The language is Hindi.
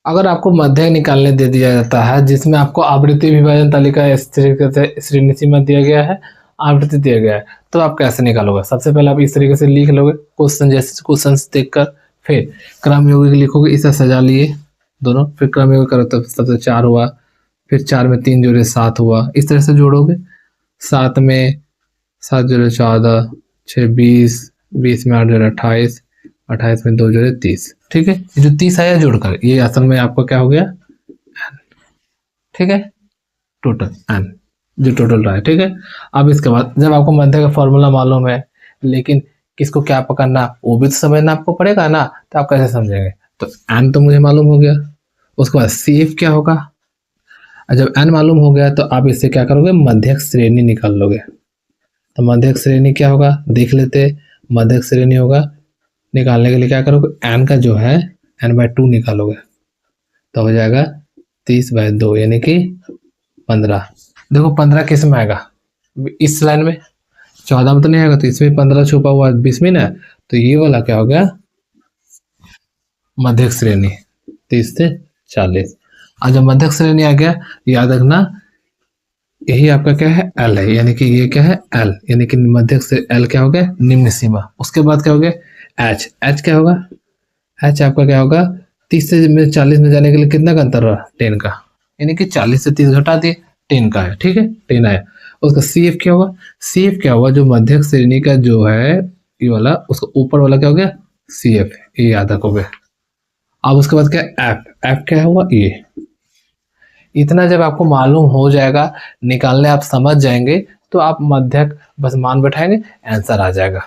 अगर आपको मध्यक निकालने दे दिया जाता है जिसमें आपको आवृत्ति विभाजन तालिका इस तरीके से श्रेणी सीमा दिया गया है, आवृत्ति दिया गया है, तो आप कैसे निकालोगे? सबसे पहले आप इस तरीके से लिख लोगे क्वेश्चन, जैसे क्वेश्चन देखकर, फिर क्रम यौगिक लिखोगे, इसे सजा लिए दोनों, फिर क्रम यौगिक करो तो सबसे 4 हुआ, फिर 4 में 3 जोड़े 7 हुआ, इस तरह से जोड़ोगे। 7 में 7 जोड़े 14, 6 20, 20 में 8 जोड़े 28, 28 में 2 जोड़े 30। ठीक है, ये जो 30 आया जोड़कर, ये असल में आपका क्या हो गया? n। ठीक है, टोटल n जो टोटल रहा है। ठीक है, अब इसके बाद जब आपको मध्य का फॉर्मूला मालूम है, लेकिन किसको क्या पकड़ना वो भी तो समझना आपको पड़ेगा ना, तो आप कैसे समझेंगे? तो n तो मुझे मालूम हो गया, उसके बाद CF क्या होगा। जब n मालूम हो गया तो आप इससे क्या करोगे? मध्यक श्रेणी निकाल लोगे। तो मध्यक श्रेणी क्या होगा देख लेते। मध्यक श्रेणी होगा, निकालने के लिए क्या करोगे? n का जो है n/2 निकालोगे, तो हो जाएगा 30/2 यानी कि 15। देखो 15 किस में आएगा? इस लाइन में। 14 में तो नहीं आएगा, तो इसमें 15 छुपा हुआ 20 में ना, तो ये वाला क्या हो गया? मध्यक श्रेणी 30 से 40। और जब मध्यक श्रेणी आ गया, याद रखना यही आपका क्या है? L है, यानी कि ये क्या है? L, यानी कि मध्यक से L क्या हो गया? निम्न सीमा। उसके बाद क्या हो गया? H क्या होगा? H आपका क्या होगा? 30 से 40 में जाने के लिए कितना का अंतर रहा? 10 का, यानी कि 40 से 30 घटा दिए, 10 का है। ठीक है, 10 आया। उसका CF क्या होगा? CF क्या हुआ? जो मध्यक श्रेणी का जो है ये वाला, उसका ऊपर वाला क्या हो गया? CF, ये याद रखोगे। अब उसके बाद क्या? F क्या हुआ? ये। इतना जब आपको मालूम हो जाएगा, निकालने आप समझ जाएंगे, तो आप मध्यक बस मान बैठाएंगे, आंसर आ जाएगा।